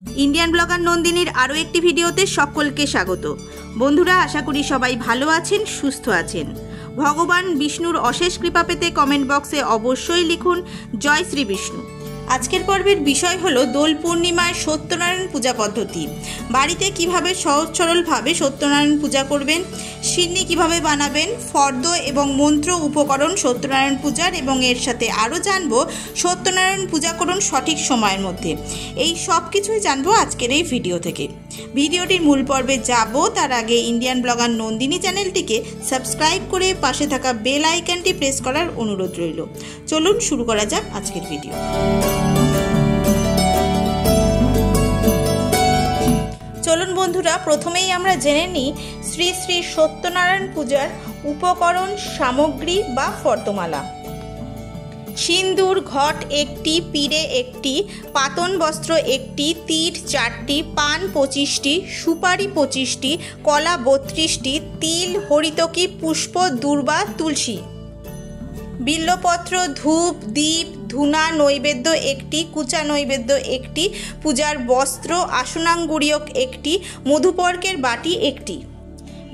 Indian blogger নন্দিনীর আরও একটি ভিডিওতে সকলকে স্বাগত। বন্ধুরা, আশা করি সবাই ভালো আছেন, সুস্থ আছেন। ভগবান বিষ্ণুর অশেষ কৃপা পেতে কমেন্ট বক্সে অবশ্যই লিখুন জয় শ্রী বিষ্ণু। আজকের পর্বের বিষয় হলো দোল পূর্ণিমায় সত্যনারায়ণ পূজা পদ্ধতি। বাড়িতে কিভাবে সহজ সরলভাবে সত্যনারায়ণ পূজা করবেন, সিন্নি কিভাবে বানাবেন, ফর্দ এবং মন্ত্র উপকরণ সত্যনারায়ণ পূজার, এবং এর সাথে আরও জানবো সত্যনারায়ণ পূজা করুন সঠিক সময়ের মধ্যে। এই সব কিছুই জানবো আজকের এই ভিডিও থেকে। ভিডিওটির মূল পর্বে যাব তার আগে ইন্ডিয়ান ব্লগার নন্দিনী চ্যানেলটিকে সাবস্ক্রাইব করে পাশে থাকা বেল আইকনটি প্রেস করার অনুরোধ রইল। চলুন শুরু করা যাক আজকের ভিডিও। চলুন বন্ধুরা, প্রথমেই আমরা জেনে নিই শ্রী শ্রী সত্যনারায়ণ পূজার উপকরণ সামগ্রী বা ফর্দমালা। সিন্দুর ঘট একটি, পিড়ে একটি, পাতন বস্ত্র একটি, তীর 4টি, পান 25টি, সুপারি 25টি, কলা 32টি, তিল, হরিতকি, পুষ্প, দূর্বা, তুলসী, বিল্লপত্র, ধূপ, দীপ, ধূনা, নৈবেদ্য একটি, কুচা নৈবেদ্য একটি, পূজার বস্ত্র, আসনাঙ্গুরীয়ক একটি, মধুপর্কের বাটি একটি,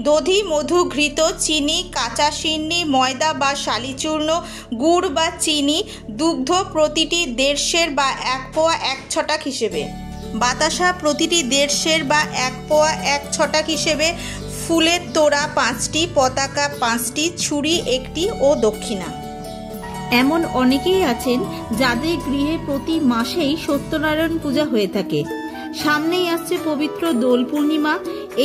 দধি, মধু, ঘৃত, চিনি, কাঁচা সিন্নি, ময়দা বা শালিচূর্ণ, গুড় বা চিনি, দুগ্ধ প্রতিটি 150 বা 1 পোয়া 1 ছটাক হিসেবে, বাতাসা প্রতিটি 150 বা 1 পোয়া 1 ছটাক হিসেবে, ফুলের তোড়া 5টি, পতাকা 5টি, ছুরি একটি ও দক্ষিণা। এমন অনেকেই আছেন যাদের গৃহে প্রতি মাসেই সত্যনারায়ণ পূজা হয়ে থাকে। সামনেই আসছে পবিত্র দোল পূর্ণিমা।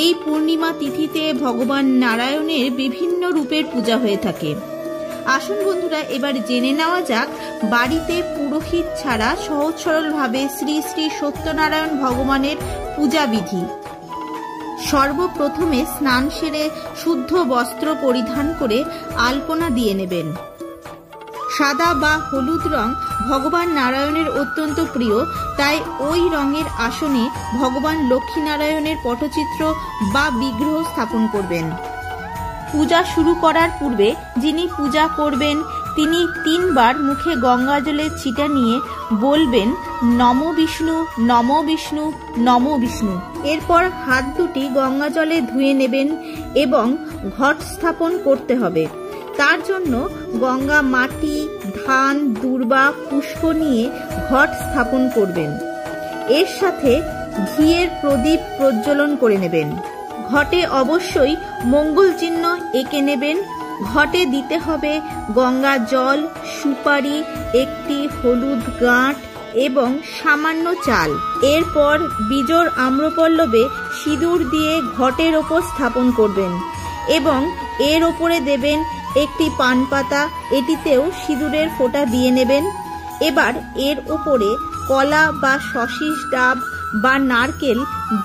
এই পূর্ণিমা তিথিতে ভগবান নারায়ণের বিভিন্ন রূপের পূজা হয়ে থাকে। আসুন বন্ধুরা, এবার জেনে নেওয়া যাক বাড়িতে পুরোহিত ছাড়া সহজ সরলভাবে শ্রী শ্রী সত্যনারায়ণ ভগবানের পূজা বিধি। সর্বপ্রথমে স্নান সেরে শুদ্ধ বস্ত্র পরিধান করে আলপনা দিয়ে নেবেন। সাদা বা হলুদ রং ভগবান নারায়ণের অত্যন্ত প্রিয়, তাই ওই রঙের আসনে ভগবান লক্ষ্মীনারায়ণের পটচিত্র বা বিগ্রহ স্থাপন করবেন। পূজা শুরু করার পূর্বে যিনি পূজা করবেন তিনি 3 বার মুখে গঙ্গা জলের ছিটা নিয়ে বলবেন নমো বিষ্ণু, নমো বিষ্ণু, নমো বিষ্ণু। এরপর হাত দুটি গঙ্গা জলে ধুয়ে নেবেন এবং ঘট স্থাপন করতে হবে। তার জন্য গঙ্গা মাটি, ধান, দূর্বা, পুষ্প নিয়ে ঘট স্থাপন করবেন। এর সাথে ঘিয়ের প্রদীপ প্রজ্বলন করে নেবেন। ঘটে অবশ্যই মঙ্গল চিহ্ন এঁকে নেবেন। ঘটে দিতে হবে গঙ্গা জল, সুপারি একটি, হলুদ গাঁট এবং সামান্য চাল। এরপর বিজোড় আম্রপল্লবে সিঁদুর দিয়ে ঘটের ওপর স্থাপন করবেন এবং এর ওপরে দেবেন একটি পান পাতা, এটিতেও সিঁদুরের ফোঁটা দিয়ে নেবেন। এবার এর ওপরে কলা বা শশীষ ডাব বা নারকেল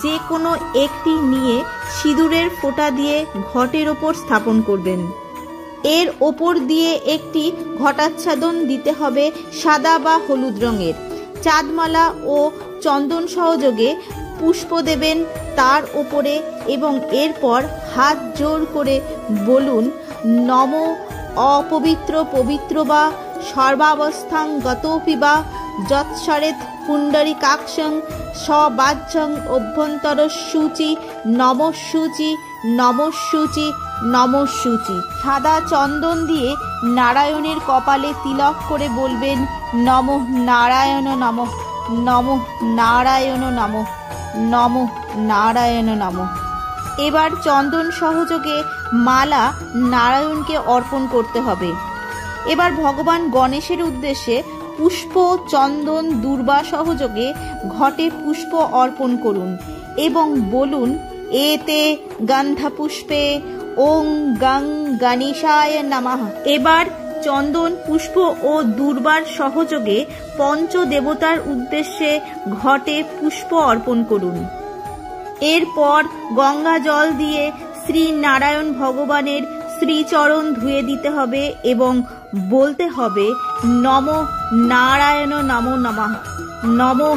যে কোনো একটি নিয়ে সিঁদুরের ফোঁটা দিয়ে ঘটের ওপর স্থাপন করবেন। এর ওপর দিয়ে একটি ঘটাচ্ছাদন দিতে হবে সাদা বা হলুদ রঙের। চাঁদমালা ও চন্দন সহযোগে পুষ্প দেবেন তার ওপরে এবং এরপর হাত জোর করে বলুন নম অপবিত্র পবিত্র বা সর্বাবস্থাং গতোপি বা যৎসরেত পুণ্ডরীকাক্ষং সবাহ্যং অভ্যন্তর সূচি নমঃসূচি নমঃসূচি নমঃসূচি। সাদা চন্দন দিয়ে নারায়ণের কপালে তিলক করে বলবেন নমঃ নারায়ণ নমঃ, নমঃ নারায়ণ নমঃ, নমঃ নারায়ণ নমঃ। এবার চন্দন সহযোগে মালা নারায়ণকে অর্পণ করতে হবে। এবার ভগবান গণেশের উদ্দেশ্যে পুষ্প, চন্দন, দূর্বা সহযোগে ঘটে পুষ্প অর্পণ করুন এবং বলুন এতে গন্ধা পুষ্পে ওং গং গণেশায় নমঃ। এবার চন্দন, পুষ্প ও দূর্বার সহযোগে পঞ্চদেবতার উদ্দেশ্যে ঘটে পুষ্প অর্পণ করুন। এরপর গঙ্গা জল দিয়ে শ্রী নারায়ণ ভগবানের শ্রীচরণ ধুয়ে দিতে হবে এবং বলতে হবে নমো নারায়ণ নমো নমঃ, নমো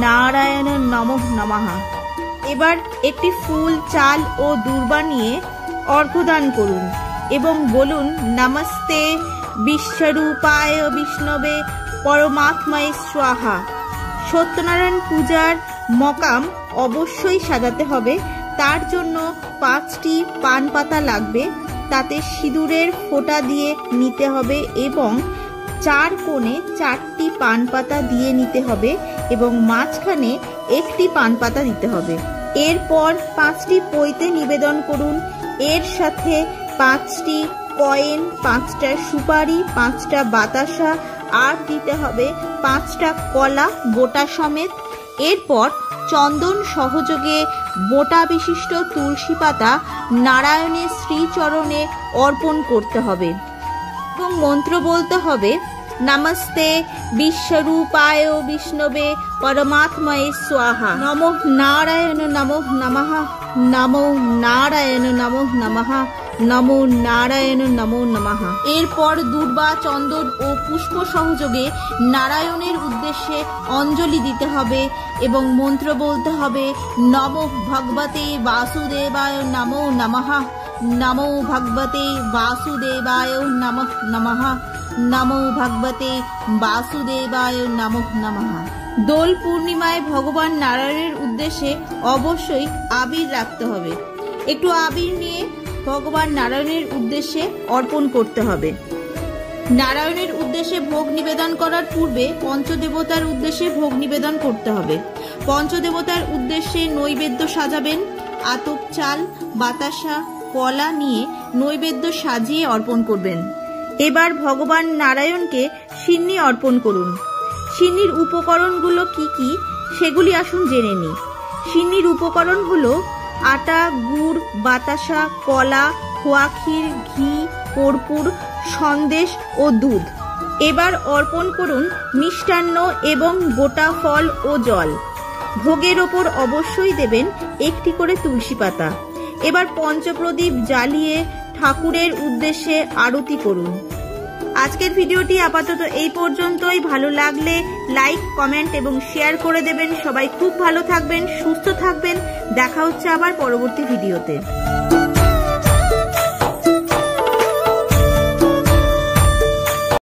নারায়ণ নমঃ নমঃ। এবার একটি ফুল, চাল ও দূর্বা নিয়ে অর্ঘ্যদান করুন এবং বলুন নমস্তে বিশ্বরূপায় বিষ্ণবে পরমাত্মায় স্বাহা। সত্যনারায়ণ পূজার মকাম অবশ্যই সাজাতে হবে। তার জন্য 5টি পান পাতা লাগবে, তাতে সিঁদুরের ফোঁটা দিয়ে নিতে হবে এবং 4 কোণে 4টি পান পাতা দিয়ে নিতে হবে এবং মাঝখানে 1টি পান পাতা দিতে হবে। এরপর 5টি পৈতে নিবেদন করুন। এর সাথে 5টি কয়েন, 5টা সুপারি, 5টা বাতাসা আর দিতে হবে 5টা কলা বোটা সমেত। এরপর চন্দন সহযোগে বোটা বিশিষ্ট তুলসী পাতা নারায়ণের শ্রীচরণে অর্পণ করতে হবে এবং মন্ত্র বলতে হবে, নমস্তে বিশ্বরূপায় বিষ্ণবে পরমাত্ময়ে স্বাহা, নমো নারায়ণ নমো নমঃ, নমো নারায়ণ নমো নমঃ, নমো নারায়ণ নমো নমঃ। এরপর দূর্বা, চন্দন ও পুষ্প সহযোগে নারায়ণের উদ্দেশ্যে অঞ্জলি দিতে হবে এবং মন্ত্র বলতে হবে, নমো ভগবতে বাসুদেবায় নমো নমঃ, নমো ভগবতে বাসুদেবায় নমঃ নমঃ, নমো ভগবতে বাসুদেবায় নমঃ নমঃ। দোল পূর্ণিমায় ভগবান নারায়ণের উদ্দেশ্যে অবশ্যই আবির রাখতে হবে। একটু আবির নিয়ে ভগবান নারায়ণের উদ্দেশ্যে অর্পণ করতে হবে। নারায়ণের উদ্দেশ্যে ভোগ নিবেদন করার পূর্বে পঞ্চদেবতার উদ্দেশ্যে ভোগ নিবেদন করতে হবে। পঞ্চদেবতার উদ্দেশ্যে নৈবেদ্য সাজাবেন। আতপ চাল, বাতাসা, কলা নিয়ে নৈবেদ্য সাজিয়ে অর্পণ করবেন। এবার ভগবান নারায়ণকে সিন্নি অর্পণ করুন। সিন্নির উপকরণগুলো কি কি সেগুলি আসুন জেনে নিই। সিন্নির উপকরণ হলো আটা, গুড়, বাতাসা, কলা, খোয়া ক্ষীর, ঘি, কর্পূর, সন্দেশ ও দুধ। এবার অর্পণ করুন মিষ্টান্ন এবং গোটা ফল ও জল। ভোগের ওপর অবশ্যই দেবেন 1টি করে তুলসী পাতা। এবার পঞ্চপ্রদীপ জ্বালিয়ে ঠাকুরের উদ্দেশ্যে আরতি করুন। আজকের ভিডিওটি আপাতত এই পর্যন্তই। ভালো লাগলে লাইক, কমেন্ট এবং শেয়ার করে দেবেন। সবাই খুব ভালো থাকবেন, সুস্থ থাকবেন। দেখা হচ্ছে আবার পরবর্তী ভিডিওতে।